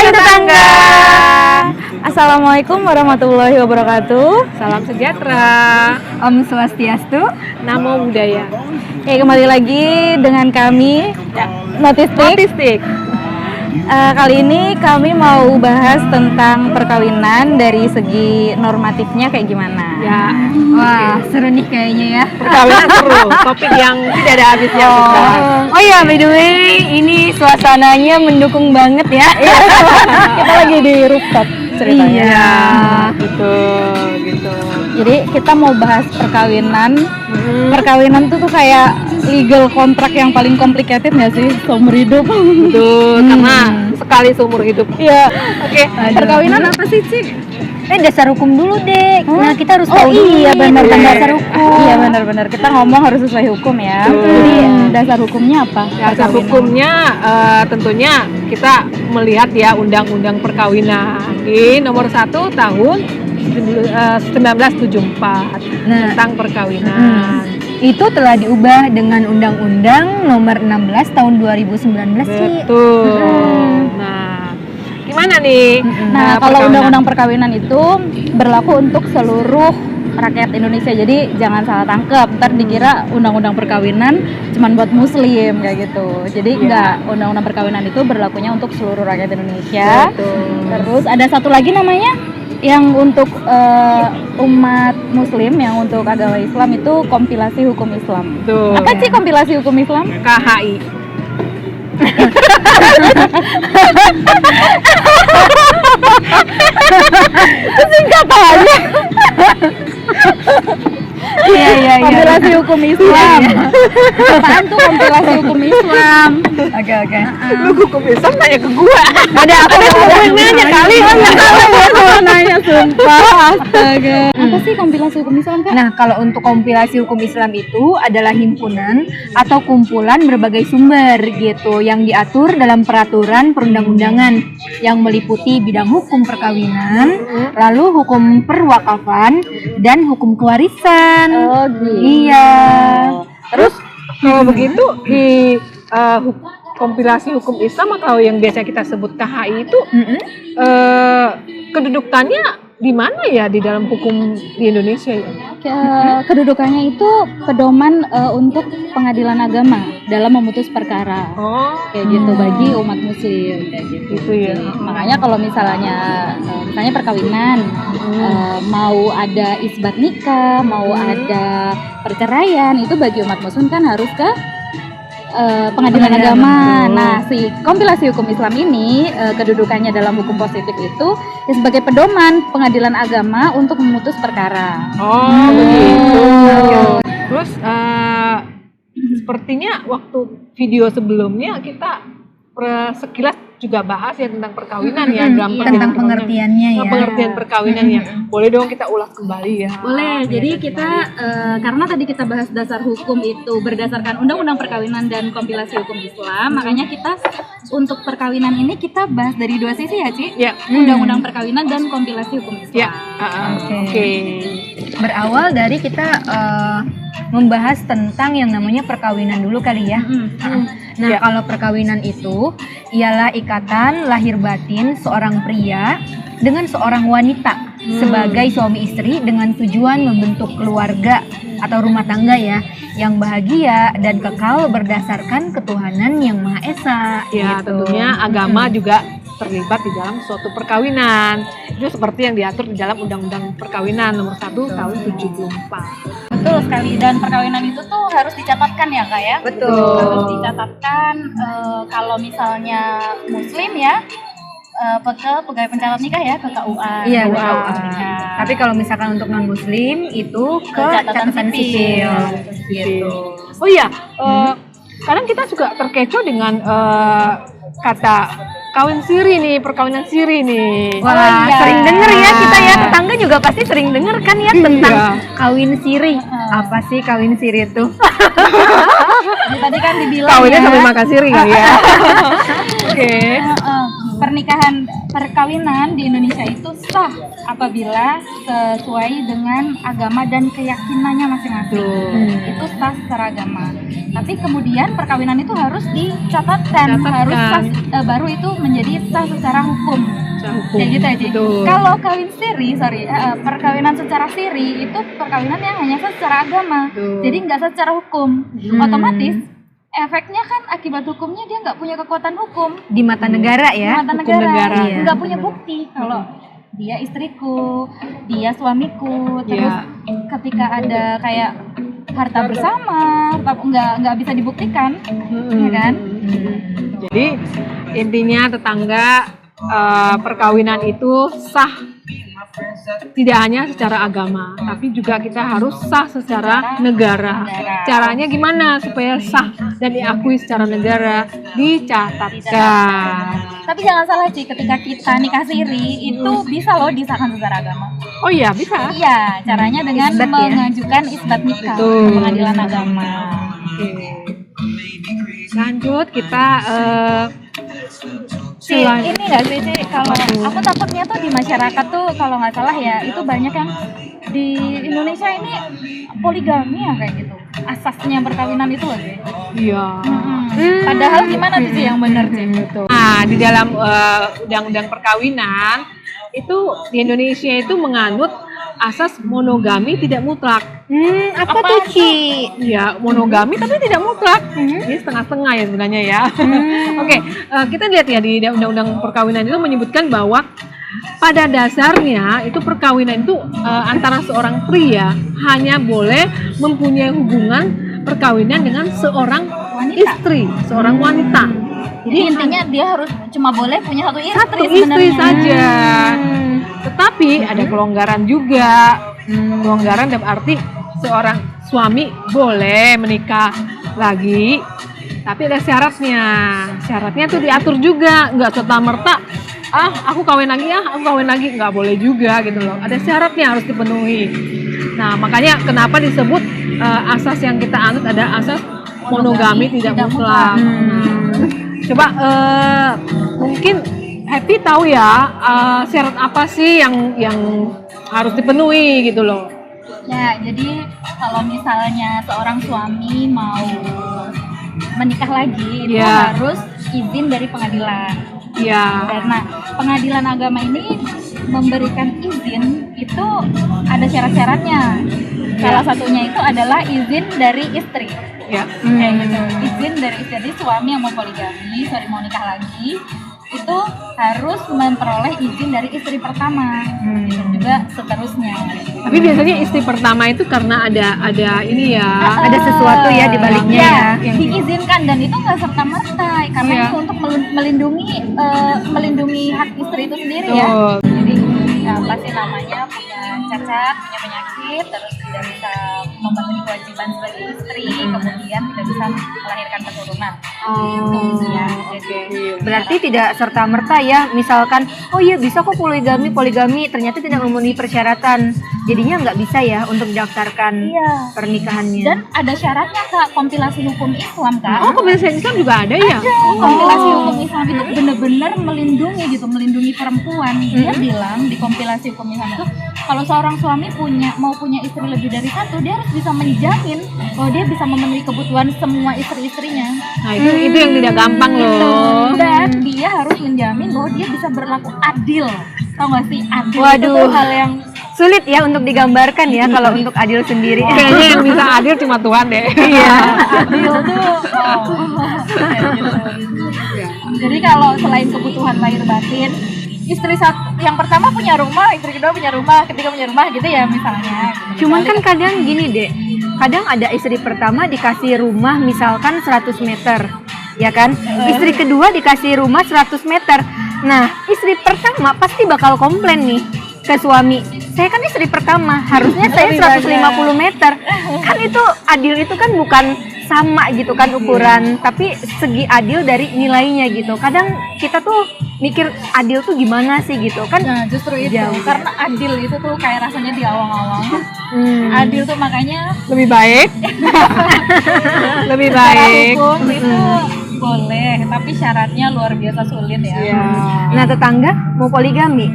tetangga. Assalamualaikum warahmatullahi wabarakatuh. Salam sejahtera. Om Swastiastu. Namo Buddhaya. Oke, kembali lagi dengan kami Notistik. Kali ini kami mau bahas tentang perkawinan dari segi normatifnya kayak gimana. Ya. Wah, seru nih kayaknya ya. Perkawinan seru. Topik yang tidak ada habisnya. Oh ya, by the way, ini suasananya mendukung banget ya. Kita lagi di rooftop ceritanya. Iya, betul gitu. Jadi kita mau bahas perkawinan. Perkawinan tuh kayak legal kontrak yang paling complicated nggak sih seumur hidup? Betul, karena sekali seumur hidup. Iya. Oke, Perkawinan apa sih, Ci? Dasar hukum dulu deh. Nah, kita harus tahu iya benar dasar hukum. Iya benar-benar. Kita ngomong harus sesuai hukum ya. Jadi dasar hukumnya apa? dasar hukumnya tentunya kita melihat ya Undang-Undang Perkawinan di nomor 1 tahun 1974 Nah, tentang perkawinan. itu telah diubah dengan Undang-Undang Nomor 16 Tahun 2019 sih. Betul. Nah, gimana nih? Nah, kalau undang-undang perkawinan itu berlaku untuk seluruh rakyat Indonesia. Jadi jangan salah tangkap. Ntar dikira undang-undang perkawinan cuman buat muslim kayak gitu. Jadi enggak, undang-undang perkawinan itu berlakunya untuk seluruh rakyat Indonesia. Betul. Terus ada satu lagi namanya yang untuk umat muslim, yang untuk agama Islam itu kompilasi hukum Islam. Betul. Apa sih kompilasi hukum Islam? KHI. Singkatannya. Iya. Kompilasi hukum Islam. Apaan tuh kompilasi hukum Islam? Oke. Lu hukum Islam nanya ke gua. Ada apa yang nanya kali? Nanya sumpah, astaga. Apa sih kompilasi hukum Islam, Kak? Nah, kalau untuk kompilasi hukum Islam itu adalah himpunan atau kumpulan berbagai sumber gitu yang diatur dalam peraturan perundang-undangan yang meliputi bidang hukum perkawinan, lalu hukum perwakafan dan hukum kewarisan. Oh gitu. Iya. Terus kalau begitu di kompilasi hukum Islam atau yang biasa kita sebut KHI itu kedudukannya di mana ya di dalam hukum di Indonesia ya? Kedudukannya itu pedoman untuk pengadilan agama dalam memutus perkara. Oh, Kayak gitu bagi umat muslim kayak gitu. gitu ya. Makanya kalau misalnya perkawinan, mau ada isbat nikah, mau ada perceraian, itu bagi umat muslim kan harus ke pengadilan agama. Nah, si kompilasi hukum Islam ini kedudukannya dalam hukum positif itu ya sebagai pedoman pengadilan agama untuk memutus perkara. Oh, begitu. Terus sepertinya waktu video sebelumnya kita sekilas juga bahas ya tentang perkawinan ya dalam Tentang pengertiannya ya. pengertian perkawinan ya. Boleh dong kita ulas kembali ya. Boleh. Jadi kita karena tadi kita bahas dasar hukum itu berdasarkan Undang-Undang Perkawinan dan kompilasi hukum Islam, makanya kita untuk perkawinan ini kita bahas dari dua sisi ya, Ci? Ya. Undang-Undang Perkawinan dan kompilasi hukum Islam. Ya. Oke. Berawal dari kita membahas tentang yang namanya perkawinan dulu kali ya. Nah, Ya. kalau perkawinan itu ialah ikatan lahir batin seorang pria dengan seorang wanita sebagai suami istri dengan tujuan membentuk keluarga atau rumah tangga ya yang bahagia dan kekal berdasarkan ketuhanan yang Maha Esa. Ya, gitu. tentunya agama juga terlibat di dalam suatu perkawinan. Itu seperti yang diatur di dalam Undang-Undang Perkawinan nomor 1 tahun 74. Betul sekali. Dan perkawinan itu tuh harus dicatatkan ya, Kak ya? Betul. Harus dicatatkan kalau misalnya muslim ya ke pegawai pencatat nikah ya, ke KUA. Iya, KUA. betul. Tapi kalau misalkan untuk non muslim itu ke catatan sipil. Gitu. Oh iya, kadang kita juga terkecoh dengan kata kawin siri nih, perkawinan siri nih. Wah, iya. sering denger ya kita ya, tetangga juga pasti sering denger kan ya tentang kawin siri. Apa sih kawin siri itu? Tadi kan dibilang Kawinnya ya. sambil makan siri kali ya. Oke. perkawinan di Indonesia itu sah apabila sesuai dengan agama dan keyakinannya masing-masing. Itu sah secara agama. Tapi kemudian perkawinan itu harus dicatatkan, harus sah, baru itu menjadi sah secara hukum. Kayak gitu aja. Kalau perkawinan secara siri itu perkawinan yang hanya sah secara agama. Jadi nggak sah secara hukum. Otomatis efeknya kan akibat hukumnya dia nggak punya kekuatan hukum Di mata negara ya. di mata negara, Iya. nggak punya bukti kalau dia istriku, dia suamiku, terus ketika ada kayak harta bersama, nggak bisa dibuktikan, ya kan? Jadi intinya tetangga, perkawinan itu sah tidak hanya secara agama, tapi juga kita harus sah secara negara. Caranya gimana supaya sah dan diakui secara negara? Dicatatkan. Tapi jangan salah Ci, ketika kita nikah siri itu bisa loh disahkan secara agama. Oh iya, bisa. Iya, caranya dengan Isbat ya? mengajukan isbat nikah Betul. ke pengadilan agama. Oke. Lanjut kita Ci, ini nggak sih Ci, kalau aku takutnya tuh di masyarakat tuh kalau nggak salah ya itu banyak yang di Indonesia ini poligami ya kayak gitu. Asasnya perkawinan itu loh Ci. iya. Padahal gimana tuh Ci yang benar Ci? Nah, di dalam undang-undang perkawinan itu di Indonesia itu menganut asas monogami tidak mutlak. Apa tuh Ci? Ya, monogami tapi tidak mutlak. Ini setengah-setengah ya sebenarnya ya. Oke, kita lihat ya di undang-undang perkawinan itu menyebutkan bahwa pada dasarnya itu perkawinan itu antara seorang pria hanya boleh mempunyai hubungan perkawinan dengan seorang istri, seorang wanita. Jadi intinya dia harus cuma boleh punya satu istri Satu sebenarnya. istri saja. Tetapi ada kelonggaran juga. Kelonggaran dalam arti seorang suami boleh menikah lagi, tapi ada syaratnya. Syaratnya tuh diatur juga, nggak serta-merta aku kawin lagi nggak boleh juga gitu loh. Ada syaratnya harus dipenuhi. Nah, makanya kenapa disebut asas yang kita anut ada asas monogami tidak mutlak. Coba mungkin Happy tahu ya syarat apa sih yang harus dipenuhi gitu loh. Ya, jadi kalau misalnya seorang suami mau menikah lagi itu harus izin dari pengadilan. Iya. Karena pengadilan agama ini memberikan izin itu ada syarat-syaratnya. Salah satunya itu adalah izin dari istri. Ya. Kayak gitu. Izin dari istri. Jadi suami yang mau poligami, mau nikah lagi, itu harus memperoleh izin dari istri pertama. Gitu juga seterusnya. Tapi biasanya istri pertama itu karena ada ini ya. Ada sesuatu ya di baliknya ya. Diizinkan dan itu nggak serta-merta karena itu untuk melindungi hak istri itu sendiri ya. Jadi pasti namanya punya cacat, punya penyakit, terus tidak bisa memenuhi kewajiban sebagai istri, kemudian tidak bisa melahirkan keturunan. Gitu ya. Jadi Berarti tidak serta-merta ya, misalkan oh iya bisa kok poligami ternyata tidak memenuhi persyaratan, jadinya nggak bisa ya untuk daftarkan pernikahannya. dan ada syaratnya Kak, kompilasi hukum Islam Kak. Oh, kompilasi Islam juga ada ya? Kompilasi hukum Islam itu benar-benar melindungi perempuan. Dia bilang di kompilasi hukum Islam itu kalau seorang suami mau punya istri lebih dari satu, dia harus bisa menjamin bahwa dia bisa memenuhi kebutuhan semua istri-istrinya. Nah, itu yang tidak gampang loh. Dan dia harus menjamin bahwa dia bisa berlaku adil. Tau gak sih, adil itu Waduh. tuh hal yang Sulit ya untuk digambarkan ya kalau untuk adil sendiri. Kayaknya yang bisa adil cuma Tuhan deh. Iya. adil tuh. Kayak gitu. Jadi kalau selain kebutuhan lahir batin, istri yang pertama punya rumah, istri kedua punya rumah, ketiga punya rumah gitu ya misalnya. Cuman kan kadang gini deh, kadang ada istri pertama dikasih rumah misalkan 100 meter, ya kan? Istri kedua dikasih rumah 100 meter. Nah, istri pertama pasti bakal komplain nih ke suami. Saya kan istri pertama, harusnya saya 150 meter. Kan itu adil itu kan bukan sama gitu kan ukuran, tapi segi adil dari nilainya gitu. Kadang kita tuh mikir adil tuh gimana sih gitu kan. Nah justru itu, karena adil itu tuh kayak rasanya di awang-awang. Adil tuh makanya Lebih baik. Lebih secara baik. hukum itu boleh, tapi syaratnya luar biasa sulit ya. Iya. Nah, tetangga mau poligami.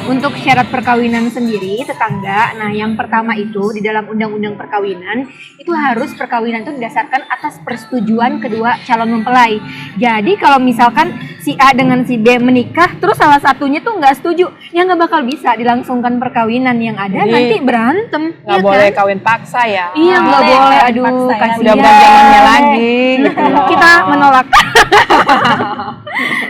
Untuk syarat perkawinan sendiri, tetangga, nah yang pertama itu di dalam undang-undang perkawinan itu harus perkawinan itu didasarkan atas persetujuan kedua calon mempelai. Jadi kalau misalkan si A dengan si B menikah, terus salah satunya tuh nggak setuju, ya nggak bakal bisa dilangsungkan perkawinan, yang ada Jadi, nanti berantem. Nggak ya boleh kan? kawin paksa ya. Iya nggak Boleh, boleh, kawin aduh paksa ya. kasihan. Udah bukan zamannya lagi. Gitu loh. Kita menolak.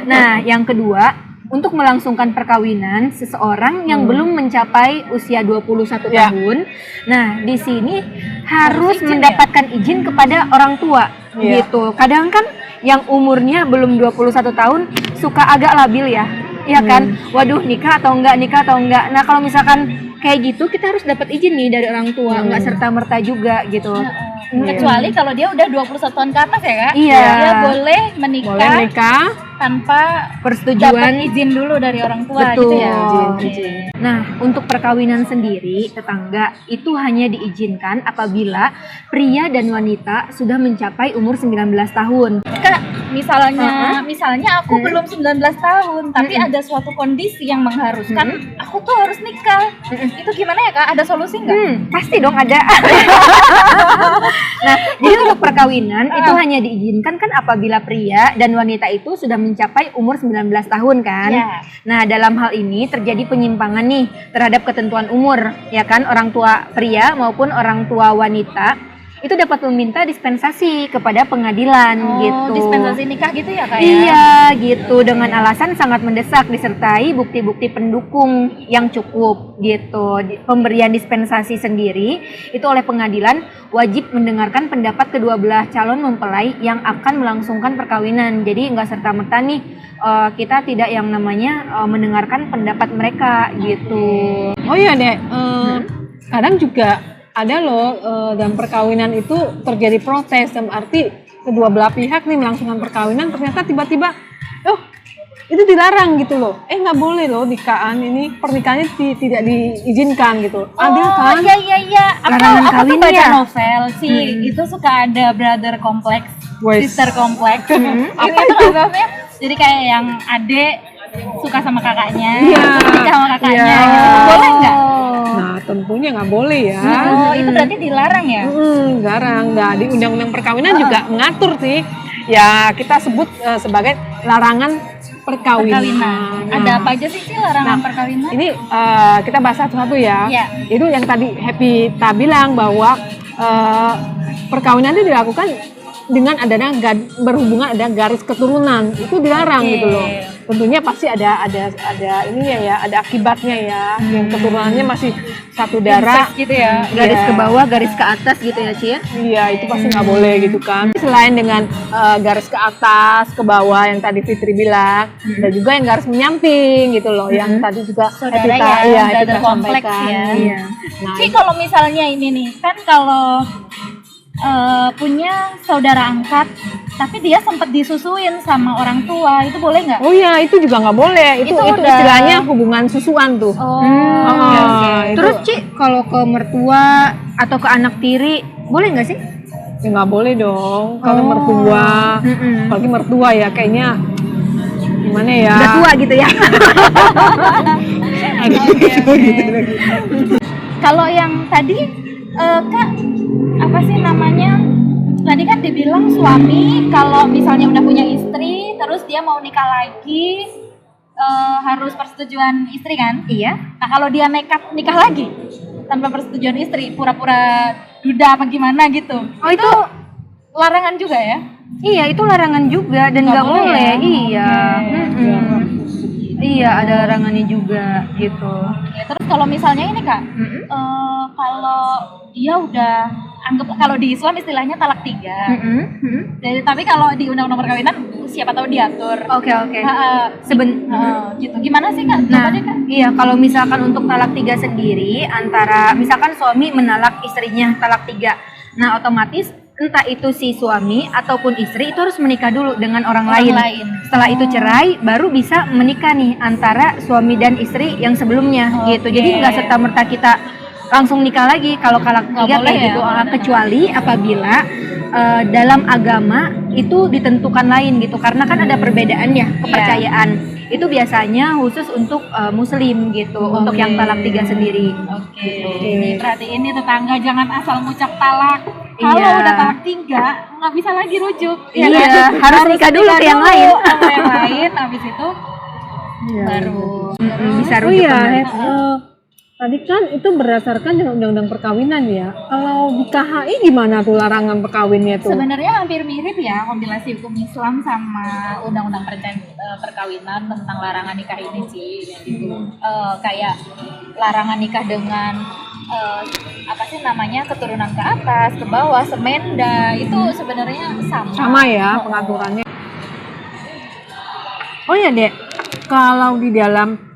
Nah, yang kedua, untuk melangsungkan perkawinan seseorang yang belum mencapai usia 21 Ya. tahun. Nah, di sini harus izin, mendapatkan izin kepada orang tua Iya. gitu. Kadang kan yang umurnya belum 21 tahun suka agak labil ya. Iya kan? Waduh, nikah atau enggak, nikah atau enggak. Nah, kalau misalkan kayak gitu kita harus dapat izin nih dari orang tua, enggak serta-merta juga gitu. Kecuali kalau dia udah 21 tahun ke atas ya Kak. Iya. Dia boleh menikah, Boleh nikah. tanpa dapat Persetujuan. izin dulu dari orang tua Betul. gitu ya. Izin. Nah, untuk perkawinan sendiri, tetangga itu hanya diizinkan apabila pria dan wanita sudah mencapai umur 19 tahun. Kak, misalnya aku belum 19 tahun, tapi ada suatu kondisi yang mengharuskan aku tuh harus nikah. Itu gimana ya Kak? Ada solusi nggak? Pasti dong ada. Nah, jadi untuk perkawinan itu hanya diizinkan kan apabila pria dan wanita itu sudah mencapai umur 19 tahun kan. Ya. Nah, dalam hal ini terjadi penyimpangan nih terhadap ketentuan umur, ya kan, orang tua pria maupun orang tua wanita itu dapat meminta dispensasi kepada pengadilan gitu. Dispensasi nikah gitu ya Kak? Iya, gitu, dengan alasan sangat mendesak disertai bukti-bukti pendukung yang cukup gitu. Pemberian dispensasi sendiri itu oleh pengadilan wajib mendengarkan pendapat kedua belah calon mempelai yang akan melangsungkan perkawinan. Jadi nggak serta-merta nih kita tidak yang namanya mendengarkan pendapat mereka gitu. Oh iya Dek, kadang juga ada loh dalam perkawinan itu terjadi protes, dalam arti kedua belah pihak nih melangsungkan perkawinan ternyata tiba-tiba itu dilarang gitu loh, nggak boleh loh nikahan ini, pernikahannya tidak diizinkan gitu. Ada kan? Iya. Larangan Aku tuh kawin baca ya? novel sih, itu suka ada brother complex, Wes. sister complex. Apa itu maksudnya? Jadi kayak yang adek suka sama kakaknya, Iya. terus nikah sama kakaknya, Iya. gitu. Boleh nggak? Nah tentunya nggak boleh ya. Oh, itu berarti dilarang ya? Jarang. Nah, di undang-undang perkawinan juga mengatur sih. Ya kita sebut sebagai larangan perkawinan. Nah, Ada apa aja sih larangan perkawinan? Ini kita bahas satu-satu ya. Iya. Itu yang tadi Happy ta bilang bahwa perkawinan itu dilakukan dengan adanya berhubungan ada garis keturunan, itu dilarang Oke. gitu loh. Tentunya pasti ada ini ya, ada akibatnya ya. Yang keturunannya masih satu darah. Incest gitu ya? Garis Iya. ke bawah, garis ke atas gitu ya, Ci ya. Iya, itu pasti nggak boleh gitu kan. Selain dengan garis ke atas, ke bawah yang tadi Fitri bilang, ada juga yang garis menyamping gitu loh, yang tadi juga Saudara Epita, ya, iya, brother Epita kompleks sampaikan. ya. Iya. Nah, Ci, kalau misalnya ini nih, kan kalau punya saudara angkat, tapi dia sempat disusuin sama orang tua, itu boleh nggak? oh iya, itu juga nggak boleh. Itu udah- istilahnya hubungan susuan tuh. Oh, Ah, itu- Terus Ci, kalau ke mertua atau ke anak tiri, boleh nggak sih? ya nggak boleh dong. Kalau mertua, apalagi mertua ya kayaknya gimana ya? Udah tua gitu ya. Kalau yang tadi Kak, apa sih namanya? Tadi kan dibilang suami kalau misalnya udah punya istri, terus dia mau nikah lagi, harus persetujuan istri kan? Iya. Nah kalau dia nekat nikah lagi tanpa persetujuan istri, pura-pura duda apa gimana gitu, Oh itu larangan juga ya? iya, itu larangan juga dan Nggak nggak boleh boleh. ya? Iya. Oke. Iya, ada larangannya juga gitu. Oke, terus kalau misalnya ini Kak, kalau dia udah anggap, kalau di Islam istilahnya talak 3. Jadi, tapi kalau di undang-undang perkawinan siapa tahu diatur. Oke. Seben, gitu. Gimana sih Kak? Nah, Coba deh Kak. iya, kalau misalkan untuk talak 3 sendiri, antara misalkan suami menalak istrinya talak 3, nah otomatis entah itu si suami ataupun istri itu harus menikah dulu dengan orang lain. Setelah itu cerai, baru bisa menikah nih antara suami dan istri yang sebelumnya gitu. Jadi nggak serta merta kita langsung nikah lagi kalau talak 3 boleh kayak ya? gitu. Kecuali apabila dalam agama itu ditentukan lain gitu, karena kan ada perbedaan ya kepercayaan. Itu biasanya khusus untuk Muslim gitu, untuk yang talak 3 sendiri. Oke, ini berarti ini tetangga jangan asal ngucap talak. Kalau Iya. udah talak 3 nggak bisa lagi rujuk. Iya, kan? harus nikah dulu ke yang lain. Sama yang lain, habis itu Iya. baru. Bisa Oh rujuk iya, kembali. tadi kan itu berdasarkan dengan undang-undang perkawinan ya. Kalau di KHI gimana tuh larangan perkawinnya tuh? Sebenarnya hampir mirip ya kompilasi hukum Islam sama undang-undang perkawinan tentang larangan nikah ini sih. Gitu. Kayak larangan nikah dengan apa sih namanya, keturunan ke atas, ke bawah, semenda, itu sebenarnya sama. Sama ya pengaturannya. Oh ya Dek, kalau di dalam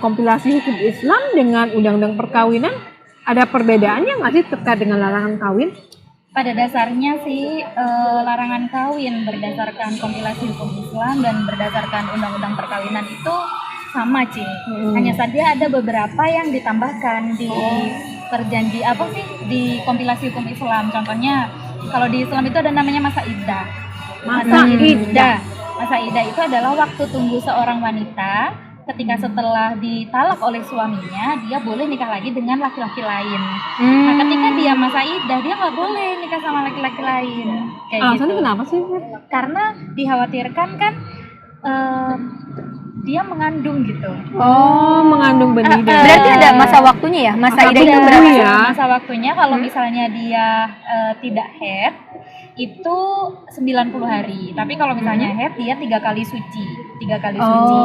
kompilasi hukum Islam dengan undang-undang perkawinan ada perbedaannya nggak sih terkait dengan larangan kawin? Pada dasarnya sih larangan kawin berdasarkan kompilasi hukum Islam dan berdasarkan undang-undang perkawinan itu sama Ci. Hanya saja ada beberapa yang ditambahkan di perjanji apa sih di kompilasi hukum Islam. Contohnya kalau di Islam itu ada namanya masa iddah. Masa iddah itu adalah waktu tunggu seorang wanita ketika setelah ditalak oleh suaminya, dia boleh nikah lagi dengan laki-laki lain. Nah, ketika dia masa iddah, dia nggak boleh nikah sama laki-laki lain. Kayak Alasannya gitu. kenapa sih? Karena dikhawatirkan kan dia mengandung gitu. Oh, mengandung benih. Berarti ada masa waktunya ya? Masa Masa idah itu tunggu berapa? ya? Masa waktunya kalau misalnya dia tidak haid itu 90 hari. Tapi kalau misalnya haid dia 3 kali suci. 3 kali suci.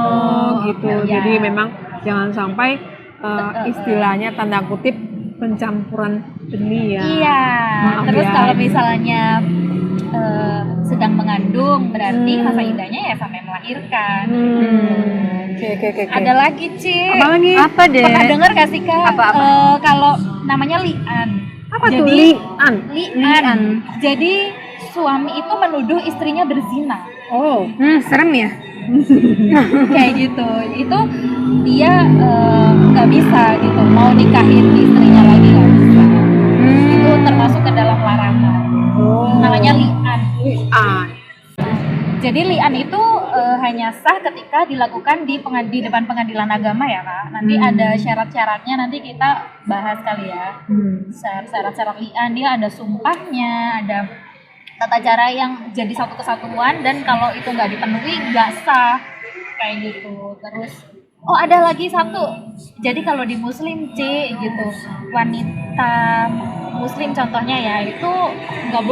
Oh, gitu. Ya. Jadi memang jangan sampai istilahnya tanda kutip pencampuran benih ya. Iya. Maaf Terus ya. kalau misalnya sedang mengandung berarti masa iddahnya ya sampai melahirkan. Oke. Ada lagi Ci. Apa lagi? Apa deh? Pernah dengar gak sih Kak? Apa-apa? Kalau namanya li'an. Apa tuh? Jadi- Li'an. Li'an. Jadi suami itu menuduh istrinya berzina. Oh. Serem ya? Kayak gitu. Itu dia nggak bisa gitu mau nikahin istrinya lagi, nggak bisa. Itu termasuk ke dalam larangan. Namanya li'an. Li'an. Jadi li'an itu hanya sah ketika dilakukan di depan pengadilan agama ya Kak. Nanti ada syarat-syaratnya, nanti kita bahas kali ya. Syarat-syarat li'an, dia ada sumpahnya, ada tata cara yang jadi satu kesatuan, dan kalau itu nggak dipenuhi nggak sah kayak gitu. Terus ada lagi satu, jadi kalau di Muslim gitu, wanita Muslim contohnya ya itu nggak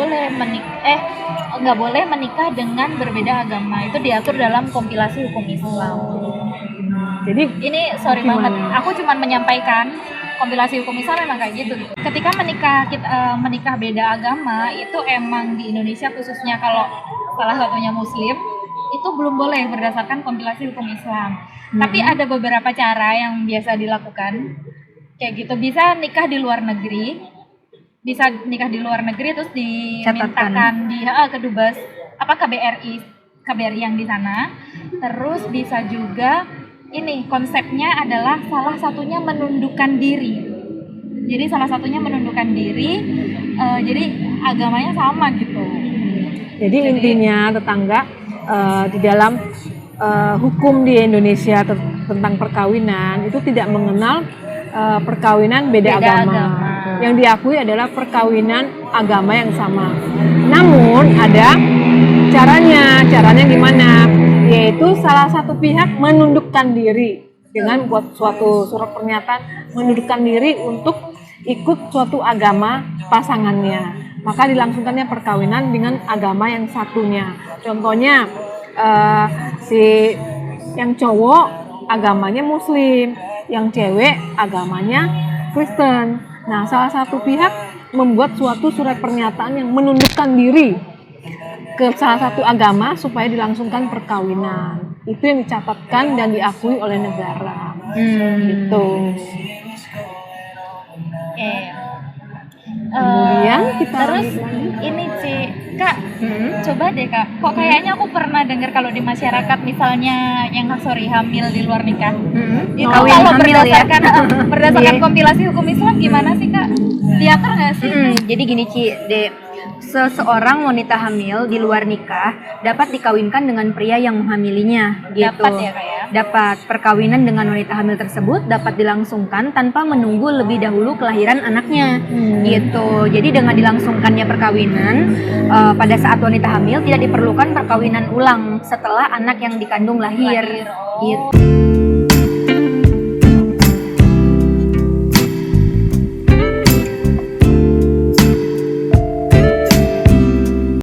boleh menikah dengan berbeda agama. Itu diatur dalam kompilasi hukum Islam. Jadi Ini sorry Gimana? banget, aku cuma menyampaikan kompilasi hukum Islam memang kayak gitu. Ketika menikah beda agama itu emang di Indonesia khususnya kalau salah satunya Muslim itu belum boleh berdasarkan kompilasi hukum Islam. Tapi ada beberapa cara yang biasa dilakukan kayak gitu. Bisa nikah di luar negeri, terus dimintakan di kedubes KBRI yang di sana. Terus bisa juga ini konsepnya adalah salah satunya menundukkan diri. Jadi salah satunya menundukkan diri, jadi agamanya sama gitu. Jadi intinya tetangga di dalam hukum di Indonesia tentang perkawinan itu tidak mengenal perkawinan beda agama. Yang diakui adalah perkawinan agama yang sama. Namun ada caranya gimana? Yaitu salah satu pihak menundukkan diri dengan buat suatu surat pernyataan menundukkan diri untuk ikut suatu agama pasangannya. Maka dilangsungkannya perkawinan dengan agama yang satunya. Contohnya si yang cowok agamanya Muslim, yang cewek agamanya Kristen. Nah, salah satu pihak membuat suatu surat pernyataan yang menundukkan diri ke salah satu agama supaya dilangsungkan perkawinan. Itu yang dicatatkan dan diakui oleh negara. Gitu. Kemudian kita terus ini Ci, Kak, coba deh Kak, kok kayaknya aku pernah dengar kalau di masyarakat misalnya yang hamil di luar nikah, itu Kawin kalau hamil ya. berdasarkan Iya. kompilasi hukum Islam gimana sih Kak? Diatur nggak sih? Jadi gini Ci, seseorang wanita hamil di luar nikah dapat dikawinkan dengan pria yang menghamilinya gitu. Dapat ya Kak ya? Dapat. Perkawinan dengan wanita hamil tersebut dapat dilangsungkan tanpa menunggu lebih dahulu kelahiran anaknya gitu. Jadi dengan dilangsungkannya perkawinan pada saat wanita hamil tidak diperlukan perkawinan ulang setelah anak yang dikandung lahir. Oh. Gitu.